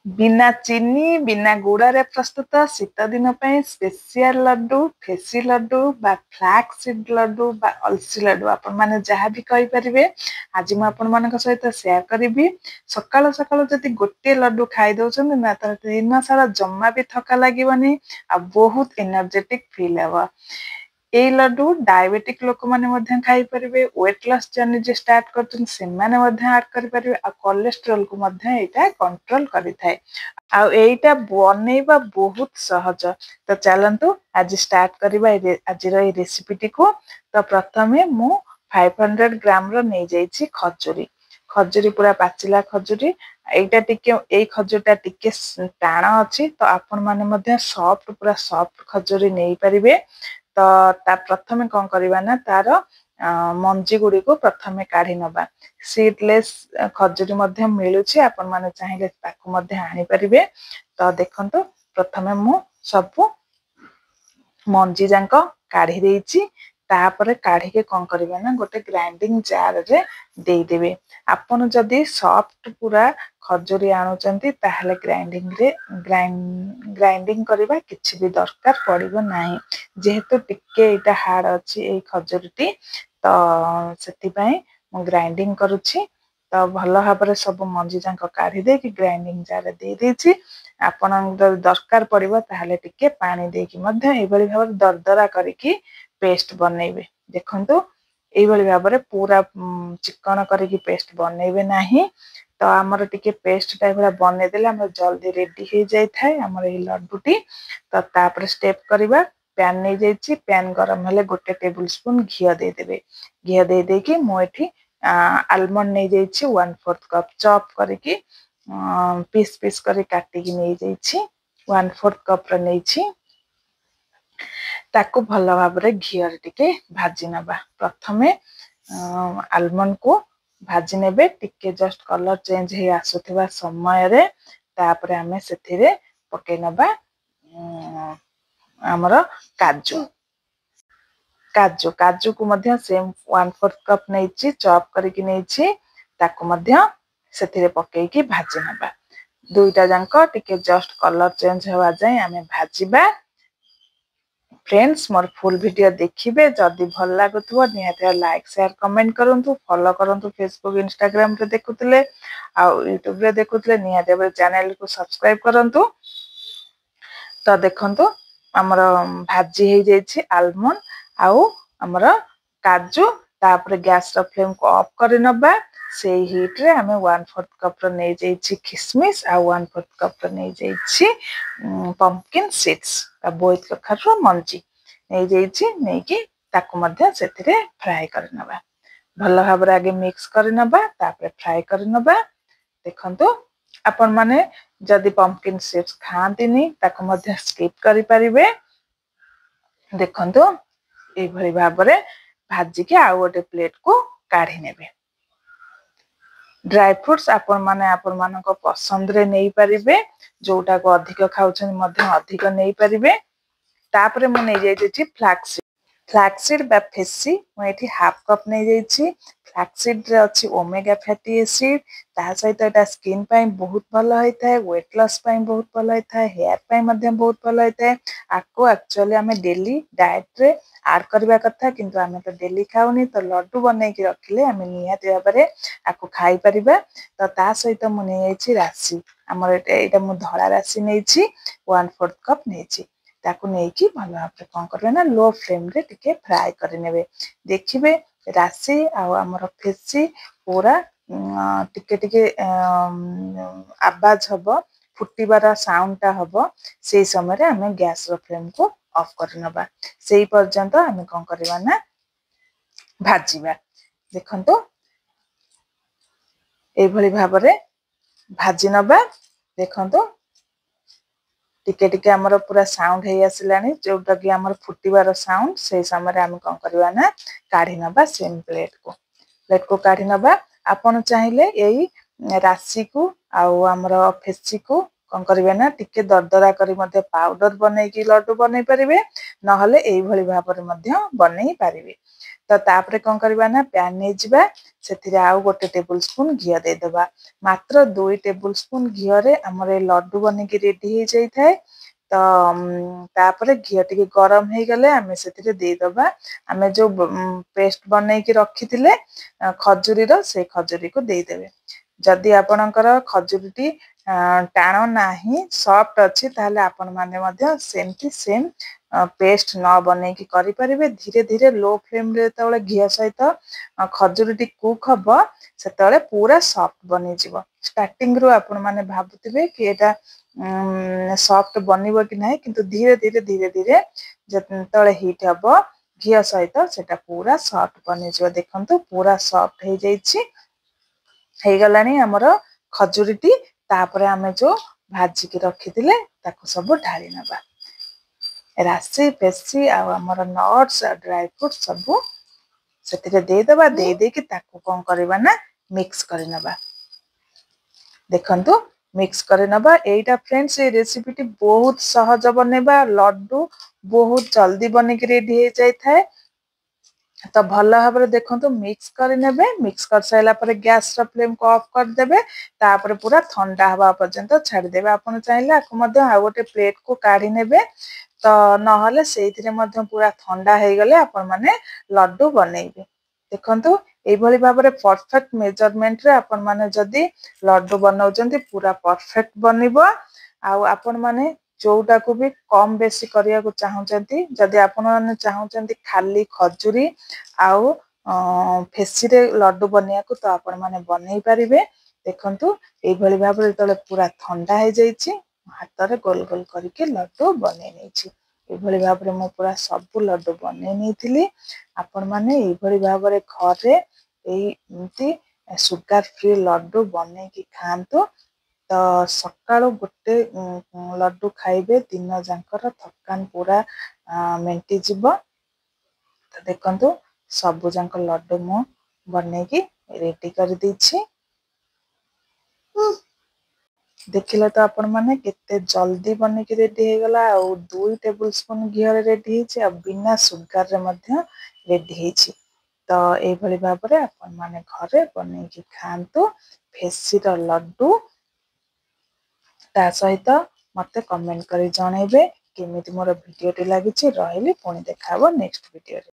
बिना चीनी बिना गुड़ा रे प्रस्तुत शीत दिन स्पेशल लड्डू फेसी लड्डू बा फ्लैक्स सीड लड्डू बा अलसी लड्डू आपण माने जहाँ भी कहि परिबे। आज मु आपण मानक सहित शेयर करिबी। सकाळ सकाळ जदि गोटे लड्डू खाई दउछन ना त दिन सारा जम्मा भी थका लागिबनी आ बहुत एनर्जेटिक फील हेबा। ए लड्डू डायबिटिक लोक माने मध्य खाई परिबे। वेट लॉस जर्नी जे स्टार्ट करछन से माने मध्य ऐड करि परिबे आ कोलेस्ट्रॉल को मध्य एटा कंट्रोल करि थाए। आ एटा बनेइबा बहुत सहज। तो चलंतु आज स्टार्ट करिबा आज रे रेसिपीटी को। तो प्रथमे मु 500 ग्राम रो नै जाईछि खजूरी। खजूरी पूरा पाचिला खजूरी। एटा टिके ए खजूरटा टिके टाण अछि तो आपण माने मध्य सॉफ्ट पूरा सॉफ्ट खजूरी नै परिबे। तो ता प्रथमे कोन करिबा ना तार मंजी गुडी को प्रथमे काढी नबा। सीडलेस खजूरी मध्य मिलुछि आपण माने चाहिले ताकू मध्य आनी परिबे। तो देखंतु प्रथमे मु सब मंजी जांको काढी देइछि। तापरे काढी के कोन करिबा ना गोटे ग्राइंडिंग जार रे देई देबे। आपण जदी सॉफ्ट पूरा खजूरी आनुचंती ताहले ग्राइंडिंग करिबा किछि भी दरकार पड़िबो नाही। जेहेतु टिके एटा हार्ड अछि ए खजूरीटी तो सेति पई मु ग्राइंडिंग करूछि। तो भलो भाबरे सब मंजी जांको काढी दे कि ग्राइंडिंग जार रे देई देछि। आपण दरकार पड़िबो ताहले टिके पानी देकी मध्य ए बळी भाबरे दरदरा करिकि पेस्ट बनेइबे। देखंतु ए बळी भाबरे पूरा चिकन करिकि पेस्ट बनेइबे नाही। तो हमर टिके पेस्ट टाइप रा बने देले हमर जल्दी रेडी हे जाय थाए हमर ए लड्डूटी। तो तापर स्टेप करिबा। पैन नै जाईछि। पैन गरम हेले गोटे टेबल स्पून घिया दे देबे। घिया दे देकी मु एठी आलमंड नै जाईछि 1/4 कप चॉप करिकि पीस पीस करी काटी की नै जाईछि। 1/4 कप र नैछि। ताकू भलो भाबरे घिया रे टिके भाजी नबा। प्रथमे आलमंड को भाजी नेबे। टिके जस्ट कलर चेंज हे आसुथिबा समय रे तापरे हमें सेथिरे पके नबा हमरो काजू। काजू काजू को मध्य सेम 1/4 कप नैछि चॉप करिकि नैछि। ताकू मध्य सेथिरे पके की भाजी नबा। दुईटा जांको टिके जस्ट कलर चेंज हेवा जाय हमें भाजीबा। फ्रेंड्स मोर फुल वीडियो देखिबे। जदी भल लागुथबो निहाते लाइक शेयर कमेंट करंतु फॉलो करंतु फेसबुक इंस्टाग्राम रे देखुतले आ यूट्यूब रे देखुतले निहाते चैनल को सब्सक्राइब करंतु। तो देखंतु हमर भाजी हे जाईछि आलमंड आउ हमर काजू। तापर गैस रो फ्लेम को ऑफ करि नबा। से हीट रे हमें 1/4 कप रो नै जाईछि किशमिश आ 1/4 कप रो नै जाईछि पंपकिन सीड्स आ बोइत कखर मंजी नै जाईछि। नै कि ताकू मध्य सेथिरे फ्राई करि नबा। भलो भाबरे आगे मिक्स करि नबा तापर फ्राई करि नबा। देखंतु आपण माने जदी पंपकिन सीड्स खांतिनी ताकू मध्य स्किप करि परिबे। देखंतु ए भली भाबरे भाजी के आ गोटे प्लेट को काढी नेबे। ड्राई फ्रूट्स आपण मानको पसंद रे नै परिबे। जोटा को अधिक खाउछन मध्य अधिक नै परिबे। तापरे मु नै जाईछि फ्लैक्सीड बा फेसी मु एठी हाफ कप नै जाईछि। फ्लैक्सीड रे अछि ओमेगा फैटी एसिड। ता सहित एटा स्किन पई बहुत भलो होय थाए। वेट लॉस पई बहुत भलो होय थाए। हेयर पई मध्य बहुत भलो होय थाए। आको एक्चुअली हमें डेली डाइट रे ऐड करबा कथा किंतु हमें तो डेली खाउनी तो लड्डू बनै कि रखिले हमें निहाती भाबरे आको खाई परिबा। तो ता सहित मु नै जाईछि राशि। हमर एटा मु धळा राशि नैछि 1/4 कप नैछि। ताकू नेकी भलो भाबरे कोन करबे ना लो फ्लेम रे टिके फ्राई करि नेबे। देखिबे राशि आ हमर फेसी पूरा टिके टिके आवाज हबो फुटीबार साउंड ता हबो। से समय रे हमें गैस रो फ्लेम को ऑफ करि नबा। सेही पर्यंत हमें कोन करबा ना भाजीबा। देखंतु ए भली भाबरे भाजी नबा। देखंतु टिके टिके हमर पूरा साउंड हे आसिलानी जोटा कि हमर फुटीबार साउंड। से समय रे हम कोन करबा ना काढी नबा सेम प्लेट को काढी नबा। आपण चाहिले एई राशि को आउ हमर फेसी को कोन करबे ना टिके दरदरा करी मध्य पाउडर बनै कि लड्डू बनै परिबे। नहले एई भली भाबरे मध्य बनै परिबे। तो तापर कौन करवा ना पैन नहीं जावा से आउ गोटे टेबुल स्पून घी देदेबा मात्र 2 टेबुल स्पून घी रे हमर ए लड्डू बने की रेडी हो जाई थाए तो तापर घी टी गरम हो गले आमे से देदेबा आमे जो पेस्ट बनई की रखी थिले खजूरी रो से खजूरी को देदेबे जदि आपणकर खजूरीटी टाण नाही सॉफ्ट अच्छी ताहले आपण माने मध्य सेमती सेम पेस्ट न बने की करि परिबे धीरे धीरे लो फ्लेम रे तळे घी सहित खजूरीटी कुक हबो सेतळे पूरा सॉफ्ट बनी जिवो स्टार्टिंग रो आपण माने भाबुतिबे कि एटा सॉफ्ट बनिबो कि नाही किंतु धीरे धीरे धीरे धीरे जतळे हीट हबो घी सहित सेटा पूरा सॉफ्ट बनी जिवो देखंतु पूरा सॉफ्ट हे जाईछि हे गलानी हमर खजूरीटी तापरे आमे जो भाजी की रखी थिले ताको सब ढाली नबा राशि पेशी आमर नट्स ड्राई फ्रूट सब से देदेबा दे दे कि ताको कौन करबा ना मिक्स कर नबा देखंतु मिक्स कर नबा एटा फ्रेंड्स ये रेसिपी बहुत सहज बनेबा लड्डू बहुत जल्दी बने की रेडी हो जाई थाए तो भल भाव देखो मिक्स करे मिक्स कर सारा पर गैस फ्लेम को ऑफ कर देबे तापर पूरा ठंडा हवा पर्यंत छाड़देबे आपन चाहिले आको आ गोटे प्लेट को काढ़ी नेबे तो नहले सेइथिरे मध्य पूरा ठंडा हे गले आपन माने लड्डू बनेइबे देखंतु एई भली भाव रे परफेक्ट मेजरमेंट रे आपन माने जदी लड्डू बनाउचंती पूरा परफेक्ट बनिबो आ आपन माने जोटा को भी कम बेसी करिया को चाहउचंती जदी आपन माने चाहउचंती खाली खजूरी आउ फेसी रे लड्डू बनिया को तो आपन माने बनै परिबे देखंतु एई भली भाव रे तले पूरा ठंडा हे जाईछि हाथ रे गोल गोल करके लड्डू बनै नेछि एई भली भाव रे मो पूरा सब लड्डू बनै नेथिली आपन माने एई भली भाव रे घर रे एई इमती सुगर फ्री लड्डू बनै की खांतो तो सकाळो गोटे लड्डू खाइबे दिन जांकर थकान पूरा मेंटी जिवो तो देखंतु सब जांक लड्डू मो बनै की रेडी कर दैछि देखिले तो आपण माने केते जल्दी बने की रेडी हे गला आ 2 टेबल स्पून घी रे रेडी हिची आ बिना सुगर रे मध्य रेडी हिची तो ए भली भाव रे आपण माने घरे बने की खांतु फेसी रो लड्डू ता सहित मते कमेंट करी जणैबे केमिति मोर वीडियो टी लागिछि रहली पुणी देखाबो नेक्स्ट वीडियो रे।